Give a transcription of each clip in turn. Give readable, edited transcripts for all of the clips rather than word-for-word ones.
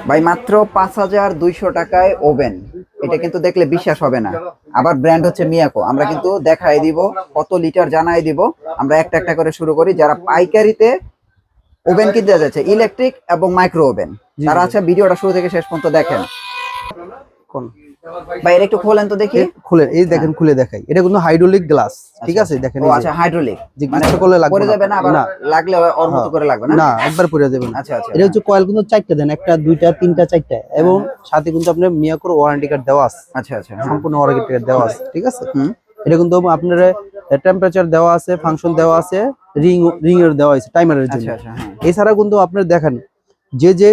ভাই মাত্র 5200 টাকায় ওভেন, এটা কিন্তু দেখলে বিশ্বাস হবে না। আবার ব্র্যান্ড হচ্ছে মিয়াকো। আমরা কিন্তু দেখাই দিব, কত লিটার জানাই দিব। আমরা একটা একটা করে শুরু করি। যারা পাইকারিতে ওভেন কিনতে যাচ্ছে, ইলেকট্রিক এবং মাইক্রো ওভেন, তারা আছে ভিডিওটা শুরু থেকে শেষ পর্যন্ত দেখেন। কোন ভাই এটা একটু খোলেন তো দেখি। খুলে এই দেখেন, খুলে দেখাই। এটা কিন্তু হাইড্রোলিক গ্লাস, ঠিক আছে? দেখেন, ও আচ্ছা, হাইড্রোলিক, যে মানে কিছু করলে লাগবে পড়ে যাবে না, আবার না, লাগলে ওর মতো করে লাগবে না। না একবার পড়ে যাবে না। আচ্ছা আচ্ছা, এটা হচ্ছে কয়েল কিন্তু 4টা দেন, একটা দুইটা তিনটা চারটা, এবং সাথে কিন্তু আপনার মিয়াকোর ওয়ারেন্টি কার্ড দেওয়া আছে। আচ্ছা আচ্ছা, সম্পূর্ণ ওয়ারেন্টি কার্ড দেওয়া আছে, ঠিক আছে? এটা কিন্তু আপনার টেম্পারেচার দেওয়া আছে, ফাংশন দেওয়া আছে, রিং এর দেওয়া আছে টাইমারের জন্য। এছাড়া কিন্তু আপনার দেখেন, যে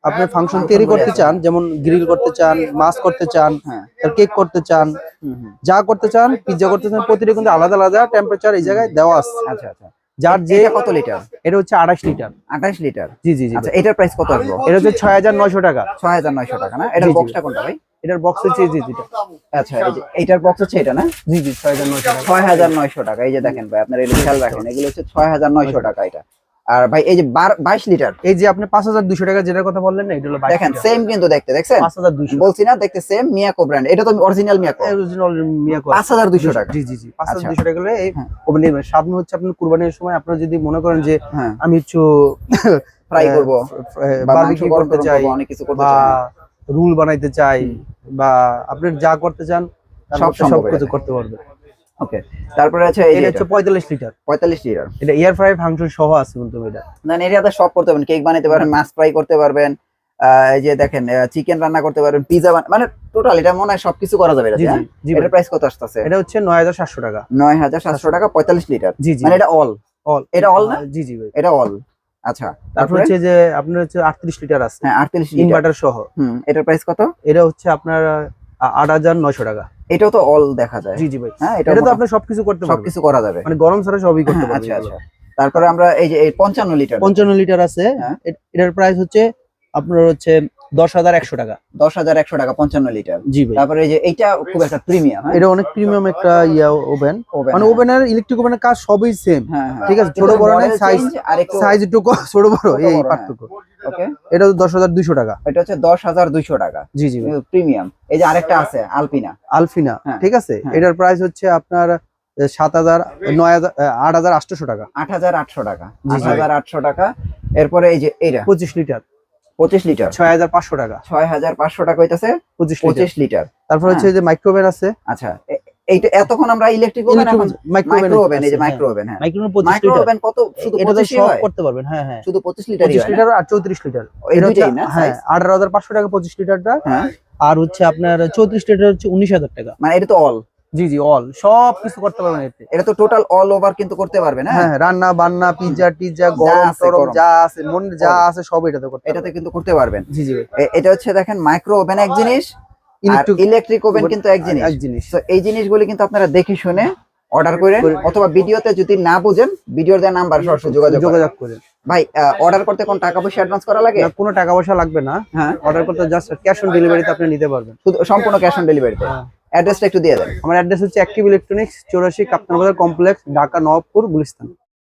আপনি ফাংশন তৈরি করতে চান, যেমন গ্রিল করতে চান, মাছ করতে চান, কেক করতে চান, যা করতে চান, পিৎজা করতে চান, প্রতিটা কিন্তু আলাদা আলাদা টেম্পারেচার এই জায়গায় দেওয়া আছে। আচ্ছা আচ্ছা, যার যে কত লিটার? এটা হচ্ছে 28 লিটার। 28 লিটার, জি জি জি। আচ্ছা, এটার প্রাইস কত আসবে? এটা হচ্ছে 6900 টাকা। 6900 টাকা না? এটার বক্সটা কোনটা ভাই? এটার বক্স হচ্ছে এই যে যেটা। আচ্ছা, এই যে এইটার বক্স হচ্ছে এটা না? জি জি, 6900 টাকা। 6900 টাকা। এই যে দেখেন ভাই, আপনারা এটা খেয়াল রাখেন, এগুলো হচ্ছে 6900 টাকা এটা। আর ভাই এই যে 22 লিটার, এই যে আপনি 5200 টাকা যেটার কথা বললেন না, এটা হলো 22 দেখেন লিটার। সেম কিন্তু দেখতে, দেখছেন? 5200 বলছি না, দেখতে সেম, মিয়াকো ব্র্যান্ড। এটা তো অরিজিনাল মিয়াকো। অরিজিনাল মিয়াকো 5200 টাকা। জি জি জি, 5200 টাকা হলে এই ওভেন নিবেন। সামনে হচ্ছে আপনার কুরবানির সময় আপনারা যদি মনে করেন যে আমি একটু ফ্রাই করব বা বারবিকিউ করতে চাই, অনেক কিছু করতে বা চাই, রুল বানাইতে চাই, বা আপনি যা করতে চান সব কিছু করতে পারবেন। ওকে, তারপরে আছে এই যে এটা হচ্ছে 45 লিটার। 45 লিটার, এটা এয়ার ফ্রাই ফাংশন সহ আছে কিন্তু এটা। না এরিয়াতে সব করতে পারবেন, কেক বানাইতে পারবেন, মাছ ফ্রাই করতে পারবেন, এই যে দেখেন চিকেন রান্না করতে পারবেন, পিজা, মানে টোটাল এটা মনে হয় সবকিছু করা যাবে এটা। এটার প্রাইস কত আসছে? এটা হচ্ছে 9700 টাকা। 9700 টাকা 45 লিটার। জি জি, মানে এটা অল এটা অল না? জি জি ভাই, এটা অল। আচ্ছা, তারপর হচ্ছে যে আপনার হচ্ছে 38 লিটার আছে। হ্যাঁ 38 লিটার ইনভার্টার সহ। এটার প্রাইস কত? এটা হচ্ছে আপনার 8900 টাকা। এটাও তো অল দেখা যায়। জি জি ভাই, হ্যাঁ এটা তো আপনি সবকিছু করতে পারবেন, সবকিছু করা যাবে, মানে গরম ছাড়া সবই করতে পারবেন। আচ্ছা আচ্ছা, তারপরে আমরা এই যে 55 লিটার, 55 লিটার আছে। এটার প্রাইস হচ্ছে আপনার হচ্ছে 10100 টাকা। 10100 টাকা 55 লিটার। জি ভাই, তারপরে এই যে এইটা খুব একটা প্রিমিয়াম, এটা অনেক প্রিমিয়াম একটা ওভেন। মানে ওভেনের ইলেকট্রিক ওভেনের কাজ সবই সেম, ঠিক আছে? ছোট বড় না, সাইজ একটু ছোট বড় এই পার্থক্য। ওকে, এটা 10200 টাকা। এটা হচ্ছে 10200 টাকা। জি জি, প্রিমিয়াম। এই যে আরেকটা আছে আলপিনা, ঠিক আছে? এটার প্রাইস হচ্ছে আপনার 8800 টাকা। 8800 টাকা, 8800 টাকা। এরপরে এই যে এইটা 25 লিটার, 25 লিটার 6500 টাকা। 6500 টাকা হইতাছে 25 লিটার। তারপর হচ্ছে যে মাইক্রোওভেন আছে। আচ্ছা, এইটা এতক্ষণ আমরা ইলেকট্রিক ওভেন, এখন মাইক্রো ওভেন। এই যে মাইক্রো ওভেন, হ্যাঁ মাইক্রো ওভেন কত? শুধু 25 সব করতে পারবেন। হ্যাঁ হ্যাঁ, শুধু 25 লিটারই হয়, 25 লিটার আর 34 লিটার। এই দুইটাই না? হ্যাঁ, 18500 টাকা 25 লিটারটা। আর হচ্ছে আপনার 34 লিটার হচ্ছে 19000 টাকা। মানে এটা তো অল। জি জি, অল, সব কিছু করতে পারবেন এতে। এটা তো টোটাল অল ওভার কিন্তু করতে পারবেন। হ্যাঁ, রান্না বান্না, পিজ্জা টিজ্জা, গরম টরম যা আছে, মন যা আছে সব এটাতে করতে, এটাতে কিন্তু করতে পারবেন। জি জি, এটা হচ্ছে দেখেন মাইক্রো ওভেন এক জিনিস, ইলেকট্রিক ওভেন কিন্তু এক জিনিস। তো এই জিনিসগুলো কিন্তু আপনারা দেখে শুনে অর্ডার করেন, অথবা ভিডিওতে যদি না বুঝেন ভিডিওর দেওয়া নাম্বার সরাসরি যোগাযোগ করেন। ভাই অর্ডার করতে কোন টাকা পয়সা অ্যাডভান্স করা লাগে? না, কোনো টাকা পয়সা লাগবে না। হ্যাঁ, অর্ডার করতে জাস্ট ক্যাশ অন ডেলিভারিতে আপনি নিতে পারবেন, শুধু সম্পূর্ণ ক্যাশ অন ডেলিভারিতে। অ্যাড্রেসটা একটু দিয়ে দেন। আমার অ্যাড্রেস হচ্ছে অ্যাক্টিভ ইলেকট্রনিক্স, 84 কাপ্তান বাজার কমপ্লেক্স, ঢাকা নবাবপুর, গুলিস্তান।